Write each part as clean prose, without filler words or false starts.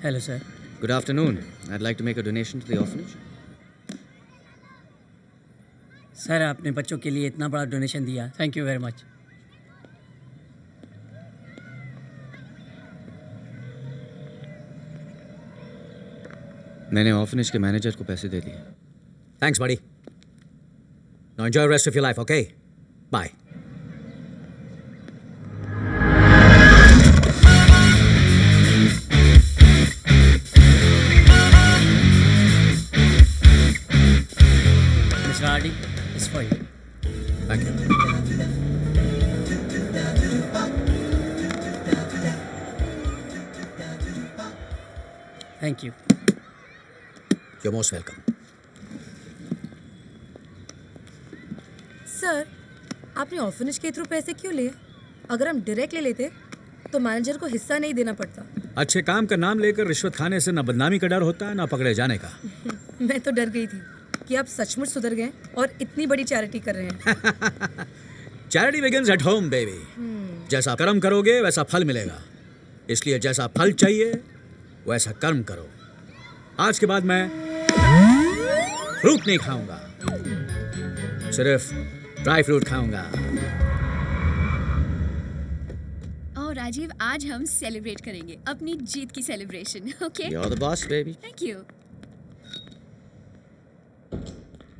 Hello, sir. Good afternoon. I'd like to make a donation to the orphanage. Sir आपने बच्चों के लिए इतना बड़ा डोनेशन दिया, थैंक यू वेरी मच। मैंने ऑर्फनेज के मैनेजर को पैसे दे दिए। Thanks, buddy. Now enjoy the rest of your life, okay? Bye. Mr. Hardy, it's for you. Thank you. Thank you. You're most welcome. Sir, आपने orphanage के through पैसे क्यों लिए? अगर हम डायरेक्ट ले लेते तो मैनेजर को हिस्सा नहीं देना पड़ता। अच्छे काम का नाम लेकर रिश्वत खाने से न बदनामी का डर होता है न पकड़े जाने का। मैं तो डर गई थी कि आप सचमुच सुधर गए और इतनी बड़ी चैरिटी कर रहे हैं। Charity begins at home baby. जैसा कर्म करोगे वैसा फल मिलेगा, इसलिए जैसा फल चाहिए वैसा कर्म करो। आज के बाद मैं फ्रूट नहीं खाऊंगा, सिर्फ ड्राई फ्रूट खाऊंगा। और राजीव, आज हम सेलिब्रेट करेंगे अपनी जीत की celebration, okay? You're the boss, baby. Thank you.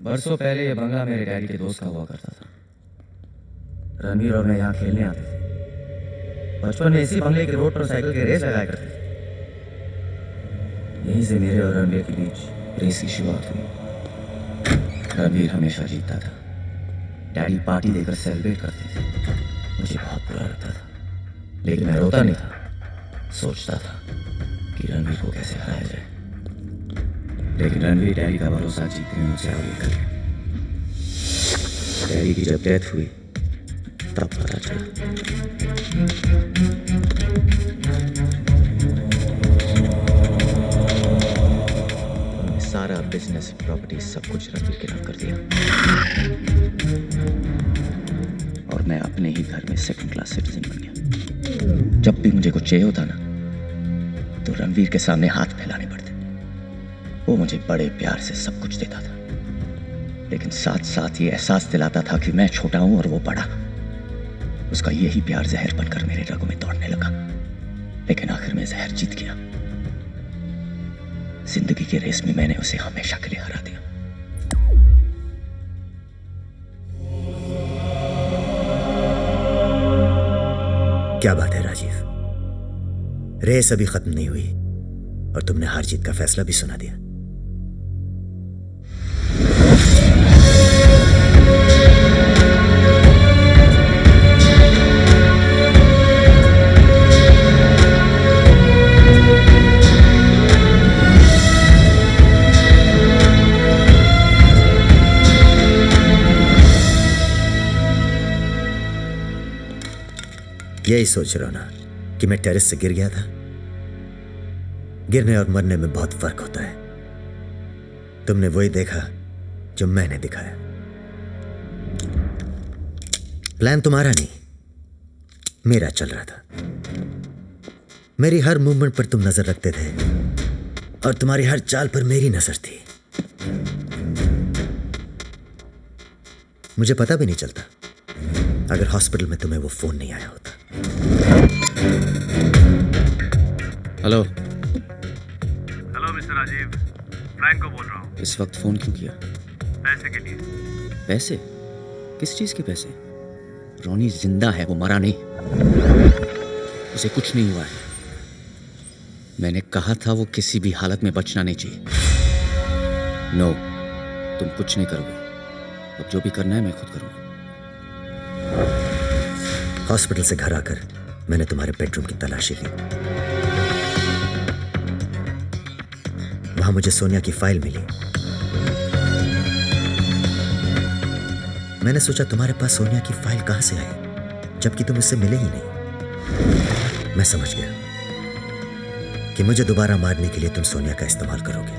बरसों पहले ये बंगला मेरे डैडी के दोस्त का हुआ करता था। रणवीर और मैं यहाँ खेलने आते थे। बचपन में इसी बंगले के रोड पर साइकिल के रेस लगाया करते थे। यहीं से मेरे और रणवीर के बीच रेस की शुरुआत हुई। रणवीर हमेशा जीतता था। डैडी पार्टी देकर सेलिब्रेट करते थे। मुझे बहुत बुरा लगता था, लेकिन मैं रोता नहीं था। सोचता था कि रणवीर को कैसे हराया जाए, लेकिन रणवीर डैडी का भरोसा जीतने में मुझसे आगे निकल गया। डैडी की जब डेथ हुई तब पता चला। उन्होंने सारा बिजनेस, प्रॉपर्टी, सब कुछ रणवीर के नाम कर दिया और मैं अपने ही घर में सेकंड क्लास सिटीजन बन गया। जब भी मुझे कुछ चाहिए होता ना, तो रणवीर के सामने हाथ फैलाने पड़ते। वो मुझे बड़े प्यार से सब कुछ देता था, लेकिन साथ साथ ये एहसास दिलाता था कि मैं छोटा हूं और वो बड़ा। उसका यही प्यार जहर बनकर मेरे रगों में दौड़ने लगा, लेकिन आखिर में जहर जीत गया। जिंदगी के रेस में मैंने उसे हमेशा के लिए हरा दिया। क्या बात है राजीव, रेस अभी खत्म नहीं हुई और तुमने हार जीत का फैसला भी सुना दिया। यही सोच रहा हूं ना कि मैं टेरेस से गिर गया था। गिरने और मरने में बहुत फर्क होता है। तुमने वही देखा जो मैंने दिखाया। प्लान तुम्हारा नहीं, मेरा चल रहा था। मेरी हर मूवमेंट पर तुम नजर रखते थे और तुम्हारी हर चाल पर मेरी नजर थी। मुझे पता भी नहीं चलता अगर हॉस्पिटल में तुम्हें वो फोन नहीं आया होता। Hello. Hello mister Rajiv, Franco बोल रहा हूँ। इस वक्त फोन क्यों किया? पैसे के लिए। पैसे? किस चीज के पैसे? रोनी जिंदा है, वो मरा नहीं। उसे कुछ नहीं हुआ है। मैंने कहा था वो किसी भी हालत में बचना नहीं चाहिए। नो, तुम कुछ नहीं करोगे। अब जो भी करना है मैं खुद करूंगा। हॉस्पिटल से घर आकर मैंने तुम्हारे बेडरूम की तलाशी ली। वहां मुझे सोनिया की फाइल मिली। मैंने सोचा तुम्हारे पास सोनिया की फाइल कहां से आई, जबकि तुम उससे मिले ही नहीं। मैं समझ गया कि मुझे दोबारा मारने के लिए तुम सोनिया का इस्तेमाल करोगे,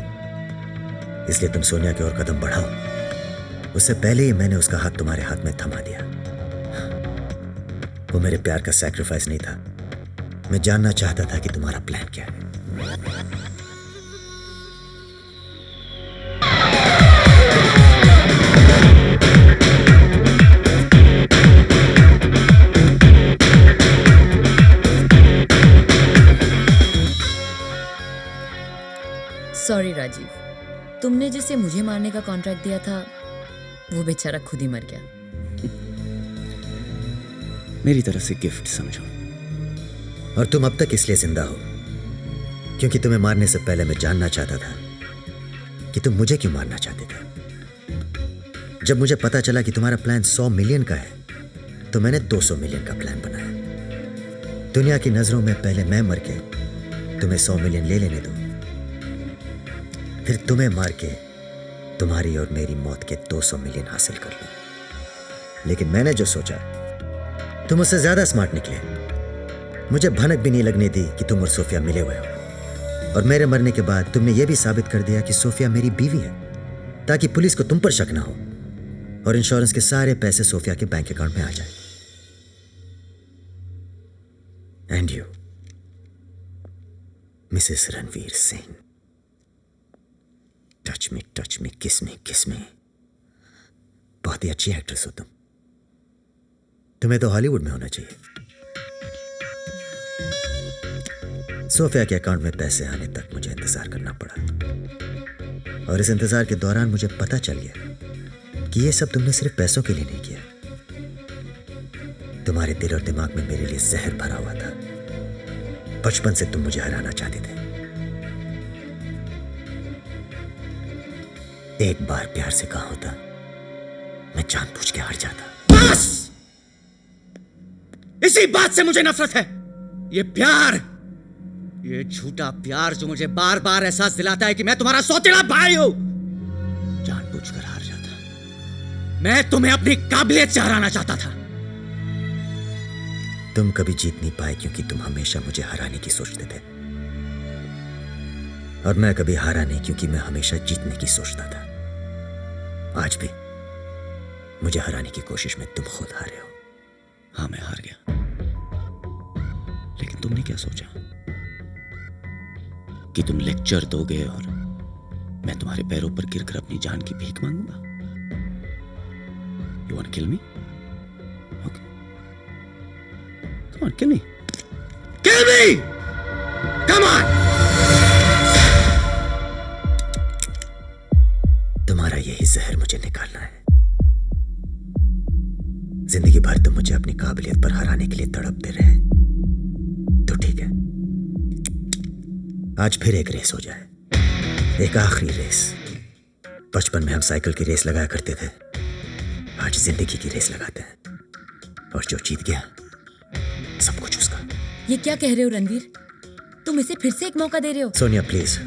इसलिए तुम सोनिया की ओर कदम बढ़ाओ उससे पहले ही मैंने उसका हाथ तुम्हारे हाथ में थमा दिया। वो मेरे प्यार का सैक्रिफाइस नहीं था, मैं जानना चाहता था कि तुम्हारा प्लान क्या है। सॉरी राजीव, तुमने जिसे मुझे मारने का कॉन्ट्रैक्ट दिया था वो बेचारा खुद ही मर गया। मेरी तरफ से गिफ्ट समझो। और तुम अब तक इसलिए जिंदा हो क्योंकि तुम्हें मारने से पहले मैं जानना चाहता था कि तुम मुझे क्यों मारना चाहते थे। जब मुझे पता चला कि तुम्हारा प्लान 100 मिलियन का है तो मैंने 200 मिलियन का प्लान बनाया। दुनिया की नजरों में पहले मैं मर के तुम्हें 100 मिलियन ले लेने दूं, फिर तुम्हें मार के तुम्हारी और मेरी मौत के 200 मिलियन हासिल कर लूं। लेकिन मैंने जो सोचा तुम उससे ज्यादा स्मार्ट निकले। मुझे भनक भी नहीं लगने दी कि तुम और सोफिया मिले हुए हो, और मेरे मरने के बाद तुमने यह भी साबित कर दिया कि सोफिया मेरी बीवी है, ताकि पुलिस को तुम पर शक ना हो और इंश्योरेंस के सारे पैसे सोफिया के बैंक अकाउंट में आ जाए। And you Mrs Ranveer Singh, touch me, किस मी। बहुत ही अच्छी एक्ट्रेस हो तुम। तुम्हें तो हॉलीवुड में होना चाहिए। सोफिया के अकाउंट में पैसे आने तक मुझे इंतजार करना पड़ा, और इस इंतजार के दौरान मुझे पता चल गया कि यह सब तुमने सिर्फ पैसों के लिए नहीं किया। तुम्हारे दिल और दिमाग में मेरे लिए जहर भरा हुआ था। बचपन से तुम मुझे हराना चाहते थे। एक बार प्यार से कहा होता, मैं जानबूझ के हार जाता। बस! इसी बात से मुझे नफरत है। ये प्यार, ये झूठा प्यार जो मुझे बार बार एहसास दिलाता है कि मैं तुम्हारा सौतेला भाई हूं। जानबूझकर हार जाता। मैं तुम्हें अपनी काबिलियत से हराना चाहता था। तुम कभी जीत नहीं पाए क्योंकि तुम हमेशा मुझे हराने की सोचते थे, और मैं कभी हारा नहीं क्योंकि मैं हमेशा जीतने की सोचता था। आज भी मुझे हराने की कोशिश में तुम खुद हारे हो। हाँ, मैं हार गया, लेकिन तुमने क्या सोचा कि तुम लेक्चर दोगे और मैं तुम्हारे पैरों पर गिरकर अपनी जान की भीख मांगूंगा? You want to kill me? Okay. Come on, kill me. Kill me! Come on! तुम्हारा यही जहर मुझे निकालना है। जिंदगी भर तुम मुझे अपनी काबिलियत पर हराने के लिए तड़पते रहे, तो ठीक है, आज फिर एक रेस हो जाए, एक आखिरी रेस। बचपन में हम साइकिल की रेस लगाया करते थे, आज जिंदगी की रेस लगाते हैं, और जो जीत गया सब कुछ उसका। ये क्या कह रहे हो रणवीर? तुम इसे फिर से एक मौका दे रहे हो? सोनिया प्लीज,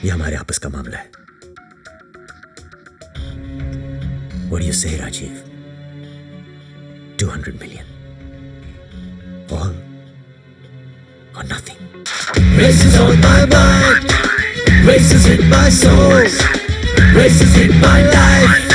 ये हमारे आपस का मामला है। What do you say, Rajiv? 200 million. All or nothing. Races on my mind, races in my soul, races in my life.